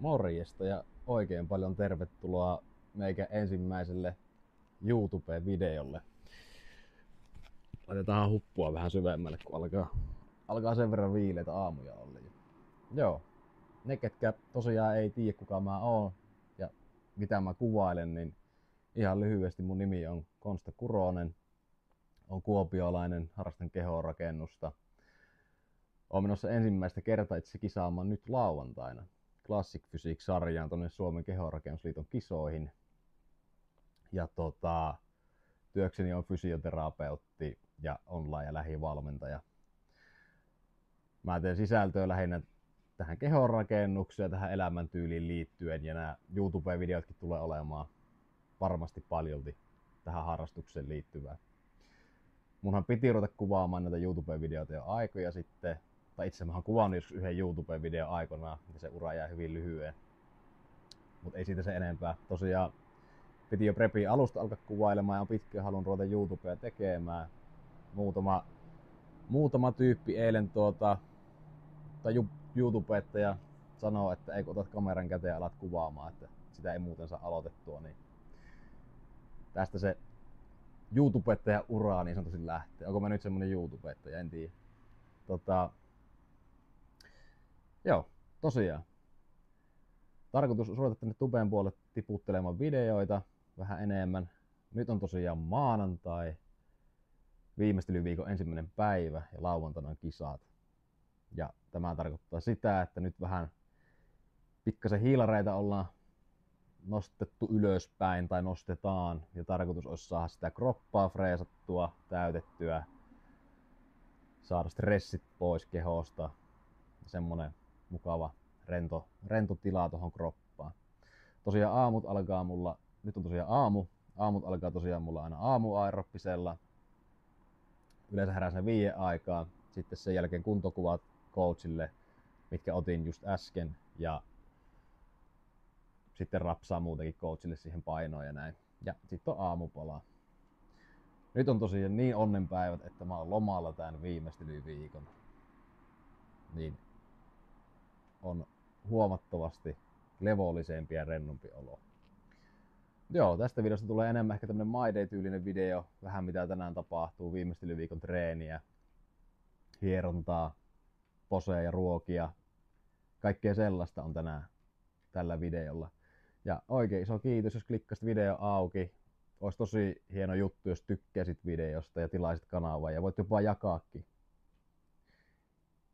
Morjesta ja oikein paljon tervetuloa meikä ensimmäiselle YouTube-videolle. Laitetaan huppua vähän syvemmälle, kun alkaa sen verran viileitä aamuja olla. Joo, ne ketkä tosiaan ei tiedä kuka mä oon ja mitä mä kuvailen, niin ihan lyhyesti mun nimi on Konsta Kuronen. Olen kuopiolainen, harrastan kehonrakennusta. Olen menossa ensimmäistä kertaa itse kisaamaan nyt lauantaina Classic Physique-sarjaan tuonne Suomen kehonrakennusliiton kisoihin. Ja työkseni on fysioterapeutti ja online- ja lähivalmentaja. Mä teen sisältöä lähinnä tähän kehonrakennukseen ja tähän elämäntyyliin liittyen, ja nämä YouTube-videotkin tulee olemaan varmasti paljolti tähän harrastukseen liittyvää. Munhan piti ruveta kuvaamaan näitä YouTube-videoita jo aikoja sitten, tai itse mä oon kuvannut joskus yhden YouTube-videon aikanaan, ja se ura jää hyvin lyhyen. Mutta ei siitä se enempää. Tosiaan piti jo prepin alusta alkaa kuvailemaan ja on pitkään halunnut ruveta YouTubea tekemään. Muutama tyyppi eilen tai YouTubettaja sanoo, että ei kun otat kameran käteen ja alat kuvaamaan, että sitä ei muuten saa aloitettua, niin tästä se YouTubettajan uraa niin sanotusti lähtee. Onko mä nyt semmonen YouTubettaja, en tiedä. Joo, tosiaan. Tarkoitus ruveta tänne tuben puolelle tiputtelemaan videoita vähän enemmän. Nyt on tosiaan maanantai, viimeistelyviikon ensimmäinen päivä ja lauantaina on kisat. Ja tämä tarkoittaa sitä, että nyt vähän pikkasen hiilareita ollaan nostettu ylöspäin tai nostetaan. Ja tarkoitus olisi saada sitä kroppaa freesattua, täytettyä, saada stressit pois kehosta. Semmonen mukava rento tila tuohon kroppaan. Tosiaan aamut alkaa mulla, nyt on tosiaan aamut alkaa tosiaan mulla aina aamuaerobisella. Yleensä herään sen 5 aikaa. Sitten sen jälkeen kuntokuvat coachille, mitkä otin just äsken, ja sitten rapsaa muutenkin coachille siihen painoon ja näin. Ja sitten on aamupala. Nyt on tosiaan niin onnenpäivät, että mä oon lomalla tän viimeistelyviikon. Niin on huomattavasti levollisempi ja rennompi olo. Joo, tästä videosta tulee enemmän ehkä tämmönen My Day-tyylinen video. Vähän mitä tänään tapahtuu, viimeistelyviikon treeniä, hierontaa, poseja, ruokia. Kaikkea sellaista on tänään tällä videolla. Ja oikein iso kiitos, jos klikkasit video auki. Olisi tosi hieno juttu, jos tykkäsit videosta ja tilaisit kanavaa. Ja voit jopa jakaakin,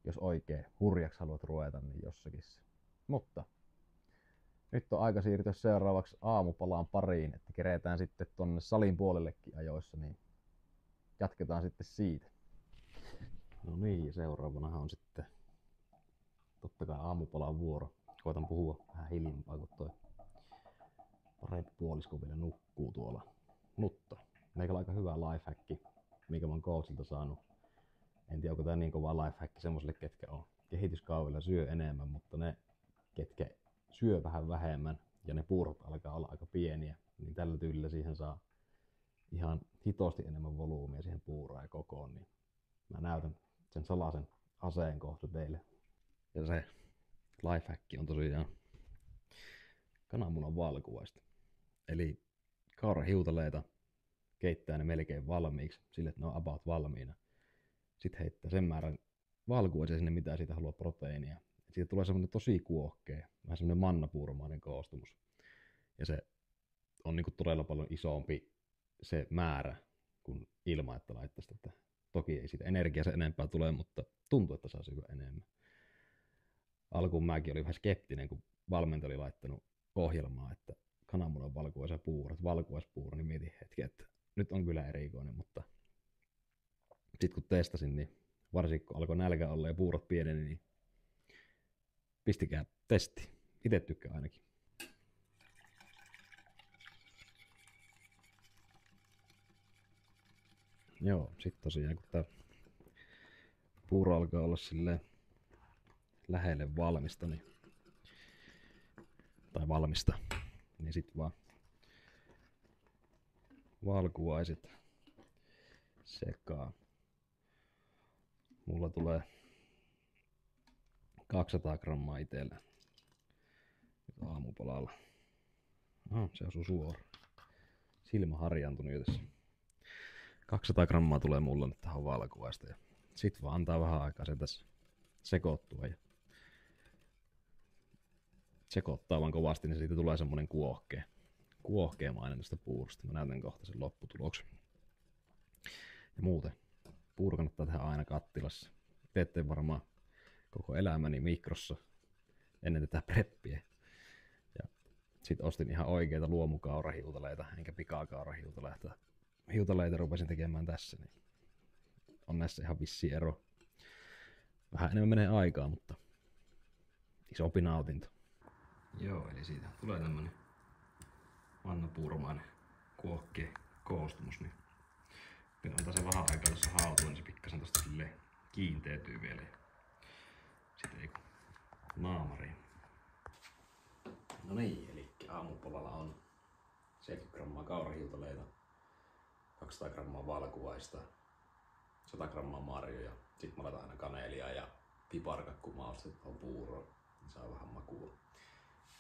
jos oikein hurjaksi haluat ruveta, niin jossakin se. Mutta nyt on aika siirtyä seuraavaksi aamupalaan pariin, että keretään sitten tonne salin puolellekin ajoissa, niin jatketaan sitten siitä. No niin, seuraavana on sitten totta kai aamupalan vuoro. Koitan puhua vähän hiljempaa, kun toi parempi puolisko vielä nukkuu tuolla. Mutta meikällä on aika hyvä lifehacki, minkä mä oon coachilta saanut. En tiedä, onko tää niin kova lifehacki semmosille, ketkä on kehityskaudella syö enemmän, mutta ne, ketkä syö vähän vähemmän ja ne puurot alkaa olla aika pieniä, niin tällä tyylillä siihen saa ihan hitosti enemmän volyymia siihen puuraan ja kokoon, niin mä näytän sen salaisen aseen kohta teille. Ja se lifehacki on tosiaan kananmunan valkuaista. Eli kaurahiutaleita, keittää ne melkein valmiiksi, sille että ne on about valmiina. Sitten heittää sen määrän valkuaisia sinne, mitä siitä haluaa proteiinia. Siitä tulee semmonen tosi kuohkea, vähän semmonen mannapuuromainen koostumus. Ja se on niinku todella paljon isompi se määrä kuin ilman, että laittaisi tätä. Toki ei siitä energiaa se enempää tulee, mutta tuntuu, että saa syödä enemmän. Alkuun mäkin olin vähän skeptinen, kun valmentaja oli laittanut ohjelmaa, että kananmunan valkuaispuuro, niin mietin hetki, että nyt on kyllä erikoinen, mutta sitten kun testasin, niin varsinkin kun alkoi nälkä olla ja puurot pieneni, niin pistikää testi. Itse tykkään ainakin. Joo, sit tosiaan kun tää puuro alkaa olla silleen lähelle valmista, niin niin sit vaan valkuaiset sekaan. Mulla tulee 200 grammaa itellä aamupalalla. No, se osuu suoraan. Silmä harjaantunut jo tässä. 200 grammaa tulee mulla nyt tähän valkuaista. Ja sit vaan antaa vähän aikaa sen tässä sekoittua. Ja sekoittaa vaan kovasti, niin siitä tulee semmonen kuohkeamainen tästä puurosta. Mä näytän kohta sen lopputuloksen. Ja muuten, puuro kannattaa tehdä aina kattilassa. Teette varmaan koko elämäni mikrossa ennen tätä preppiä. Ja sit ostin ihan oikeita luomukaurahiutaleita, enkä pikakaurahiutaleita rupesin tekemään tässä. Niin on näissä ihan vissi ero. Vähän enemmän menee aikaa, mutta isompi nautinto. Joo, eli siitä tulee tämmönen mannapuuromainen kuohkea koostumus. Niin antaa se vähän aikaa tuossa hautua, niin se pikkasen tosta silleen kiinteytyy vielä. Sitten ei naamariin. No niin, eli aamupalalla on 70 grammaa kaurahiutaleita, 200 grammaa valkuaista, 100 grammaa marjoja. Sitten mä laitan aina kaneelia ja piparkakkumausta tuohon puuroon, niin saa vähän makua.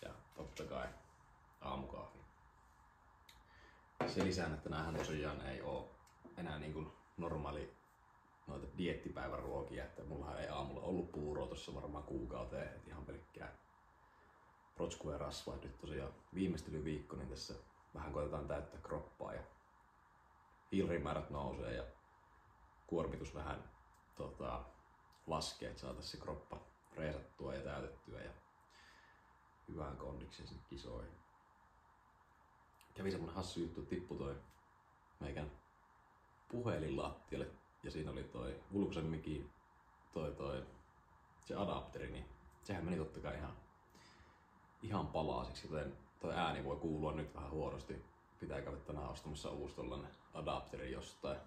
Ja totta kai aamukahvi. Se lisään, että näähän tosiaan ei oo enää niin kuin normaali noita diettipäivän ruokia, että mullahan ei aamulla ollut puuroa tuossa varmaan kuukauteen, että ihan pelkkää protskua ja rasvaa. Nyt tosiaan viimeistelyviikko, niin tässä vähän koitetaan täyttää kroppaa ja hiilarimäärät nousee ja kuormitus vähän laskee, että saataisiin se kroppa reesattua ja täytettyä ja hyvään kondikseen sinne kisoihin. Kävi semmonen hassu juttu, tippui toi meikän puhelin lattialle ja siinä oli toi ulkoisen mikin se adapteri, niin sehän meni totta kai ihan palasiksi, joten toi ääni voi kuulua nyt vähän huonosti. Pitää käydä tänään ostamassa uusi tollanen adapteri jostain.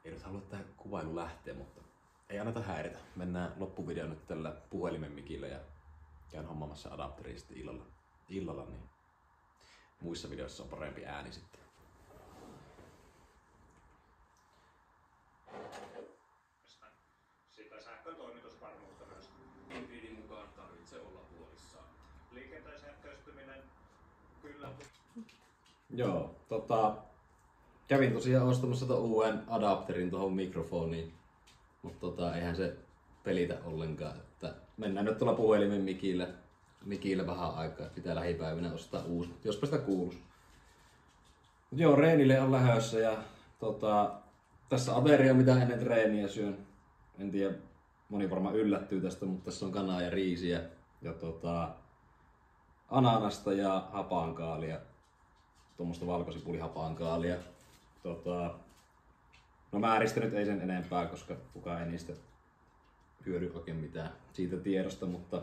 Ei nyt halua tää kuvailu lähteä, mutta ei anneta häiritä. Mennään loppuvideo nyt tällä puhelimen mikillä ja käyn hommaamassa adapteria sitten illalla, niin muissa videoissa on parempi ääni sitten. Sitä sähkön toimitusvarmuutta myös. Invidin mukaan tarvitsee olla huolissaan. Liikenteen sähköistyminen kyllä. Joo, kävin tosiaan ostamassa ton uuden adapterin tuohon mikrofoniin, mutta eihän se pelitä ollenkaan. Että mennään nyt tuolla puhelimen mikillä vähän aikaa, pitää lähipäivinä ostaa uusi, jospa sitä kuuluisi. Joo, reenille on lähdössä ja tässä ateria mitä ennen treeniä syön. En tiedä, moni varmaan yllättyy tästä, mutta tässä on kanaa ja riisiä ja ananasta ja hapaankaalia. Tuommoista valkosipulihapaankaalia. No määristä nyt ei sen enempää, koska kukaan ei niistä hyödy oikein mitään siitä tiedosta, mutta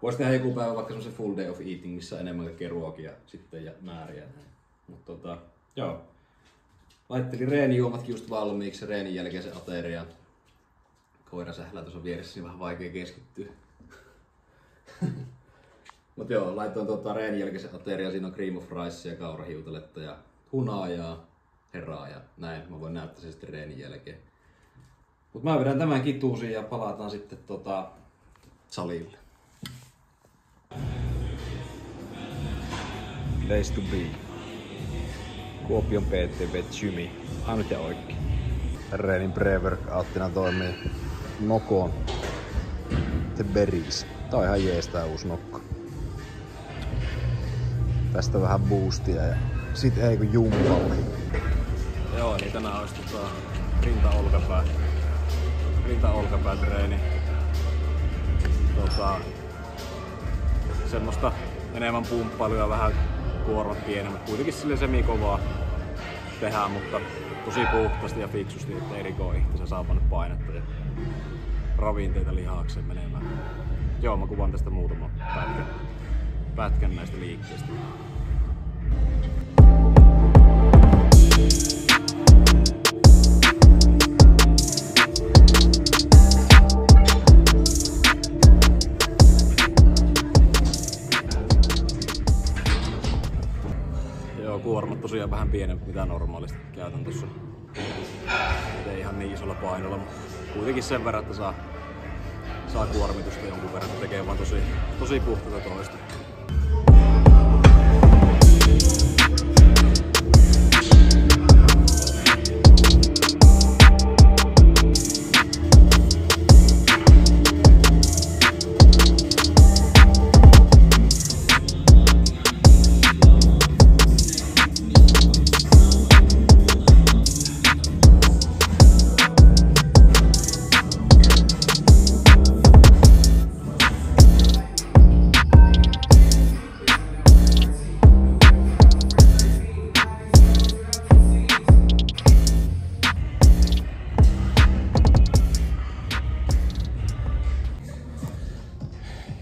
voisi tehdä joku päivä vaikka semmoisen full day of eating, missä on enemmän kaikkea ruokia sitten ja määriä. Mutta joo. Laittelin reenijuomatkin just valmiiksi, reenin jälkeen se ateria. Koira sählää tuossa vieressä, niin vähän vaikea keskittyä. Mut joo, laitoin reenin jälkeen se ateria, siinä on cream of rice ja kaurahiutaletta ja hunajaa, heraa ja näin. Mä voin näyttää sen sitten reenin jälkeen. Mut mä vedän tämän kituusin ja palataan sitten salille. Place to be. Kuopion PTV Jymi. Ainut ja oikein. Reenin pre-workouttina toimii Nokon The Berries. Tää on ihan jees tää uusi Nokko. Tästä vähän boostia ja sit ei kun jumpalle. Joo, eli tänään olisi rinta-olkapää treeni. Semmoista enemmän pumppailuja, vähän kuormat pienemmät. Kuitenkin sille semikovaa tehdään, mutta tosi puhtaasti ja fiksusti, ettei rikoo itse. Saa panna painetta ja ravinteita lihakseen menemään. Joo, mä kuvan tästä muutaman pätkän näistä liikkeistä. Joo, kuormat tosiaan vähän pienemmät mitä normaalisti käytän tossa. Ei ihan niin isolla painolla, mutta kuitenkin sen verran, että saa saa kuormitusta jonkun verran, kun tekee vaan tosi puhtaita toista.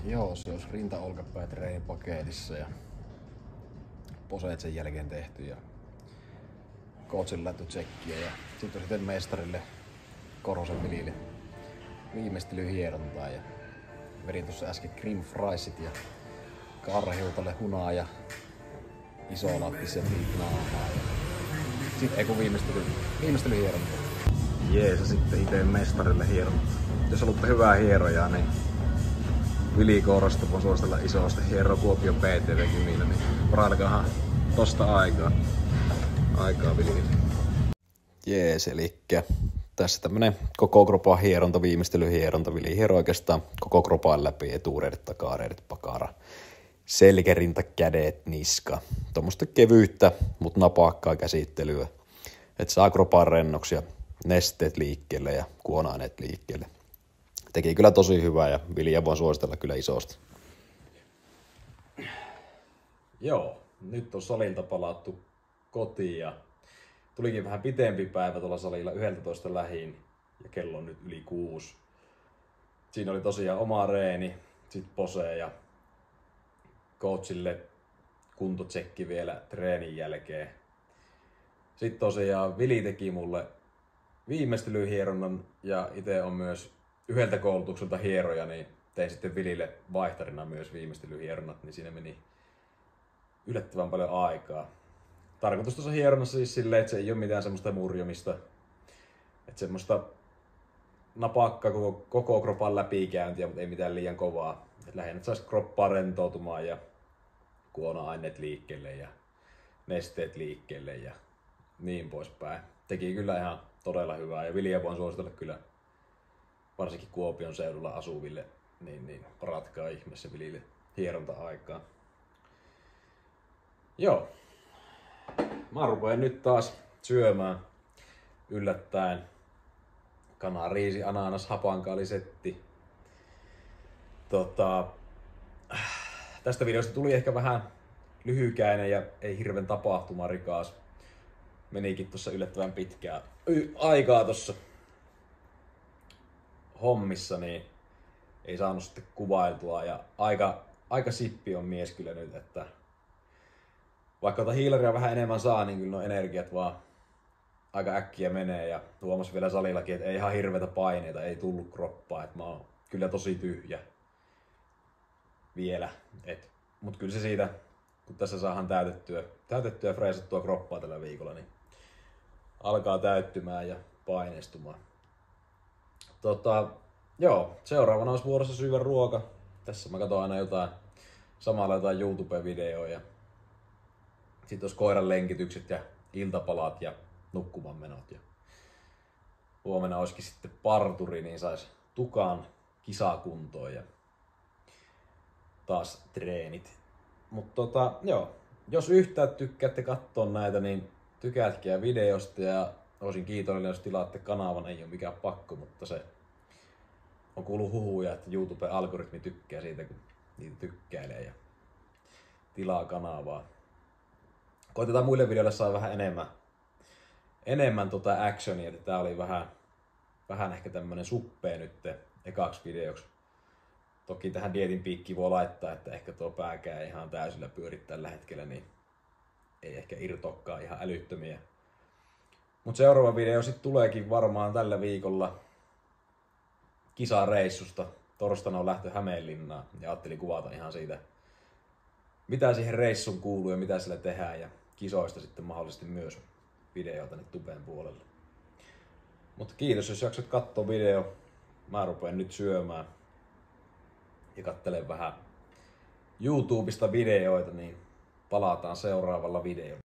Joo, se olisi rinta-olkapäät treenipaketissa ja poseet sen jälkeen tehty ja coachille laittu tsekkiä ja sitten sitten mestarille Korosen Vilille viimeistelyhierontaa ja vedin tuossa äsken cream friesit ja Karhiutalle hunaa ja iso lattis ja naamaa ja sitten ei kun viimeistelyhierontaa. Jees, ja sitten itse mestarille hierontaa. Jos haluatte hyvää hierojaa, niin Vili Koorosta voin suositella isosti Hiero Kuopio PTV-kymillä, niin varailkaahan tosta aikaa Vilille. Jees, elikkä tässä tämmönen koko kropan hieronta, viimeistelyhieronta. Vili hiero oikeastaan koko kropan läpi, etureidet, takareidet, pakara, selkärinta, kädet, niska. Tuommoista kevyyttä, mut napakkaa käsittelyä. Et saa kropan rennoksi ja nesteet liikkeelle ja kuona-aineet liikkeelle. Teki kyllä tosi hyvää ja Vilja voin suositella kyllä isosti. Joo, nyt on salilta palattu kotiin ja tulikin vähän pitempi päivä tuolla salilla 11 lähin ja kello on nyt yli 6. Siinä oli tosiaan oma reeni, sit pose ja coachille kuntotsekki vielä treenin jälkeen. Sitten tosiaan Vili teki mulle viimeistelyhieronnan ja itse on myös yhdeltä koulutukselta hieroja, niin tein sitten Vilille vaihtarina myös viimeistelyhieronnat, niin siinä meni yllättävän paljon aikaa. Tarkoitus tuossa hieronnassa siis silleen, että se ei ole mitään semmoista murjomista, että semmoista napakkaa koko kropan läpikäyntiä, mutta ei mitään liian kovaa. Et lähinnä saisi kroppaa rentoutumaan ja kuona-aineet liikkeelle ja nesteet liikkeelle ja niin poispäin. Teki kyllä ihan todella hyvää ja Vilja voin suositella kyllä varsinkin Kuopion seudulla asuville, niin paratkaa ihmeessä Vilille hieronta-aikaa. Joo. Mä rupean nyt taas syömään yllättäen kana, riisi, ananas, hapankaalisetti. Tästä videosta tuli ehkä vähän lyhykäinen ja ei hirveän tapahtumarikas. Menikin tossa yllättävän pitkää aikaa tossa hommissa, niin ei saanut sitten kuvailtua ja aika sippi on mies kyllä nyt, että vaikka hiilaria vähän enemmän saa, niin kyllä nuo energiat vaan aika äkkiä menee ja huomasin vielä salillakin, että ei ihan hirveitä paineita, ei tullut kroppaa, että mä oon kyllä tosi tyhjä vielä, mut kyllä se siitä, kun tässä saadaan täytettyä ja freesattua kroppaa tällä viikolla, niin alkaa täyttymään ja paineistumaan. Joo, seuraavana olisi vuorossa syvä ruoka. Tässä mä katson aina samalla jotain YouTube-videoa ja sitten olisi koiran lenkitykset ja iltapalat ja nukkumanmenot. Ja huomenna olisikin sitten parturi, niin sais tukan kisakuntoon ja taas treenit. Mutta joo, jos yhtään tykkäätte katsoa näitä, niin tykätkää videosta ja olisin kiitollinen, jos tilaatte kanavan. Ei ole mikään pakko, mutta se on kuullut huhuja, että YouTube-algoritmi tykkää siitä, kun niitä tykkäilee ja tilaa kanavaa. Koitetaan muille videoille saa vähän enemmän actionia, että tää oli vähän ehkä tämmönen suppee nyt ekaksi videoksi. Toki tähän dietin piikkiin voi laittaa, että ehkä tuo pääkää ihan täysillä pyöri tällä hetkellä, niin ei ehkä irtoakaan ihan älyttömiä. Mut seuraava video sitten tuleekin varmaan tällä viikolla kisareissusta. Torstaina on lähtö Hämeenlinnaan ja ajattelin kuvata ihan siitä, mitä siihen reissuun kuuluu ja mitä sillä tehdään ja kisoista sitten mahdollisesti myös videoita tänne tubeen puolelle. Mutta kiitos, jos jaksat katsoa video. Mä rupean nyt syömään. ja katselen vähän YouTubesta videoita, niin palataan seuraavalla videolla.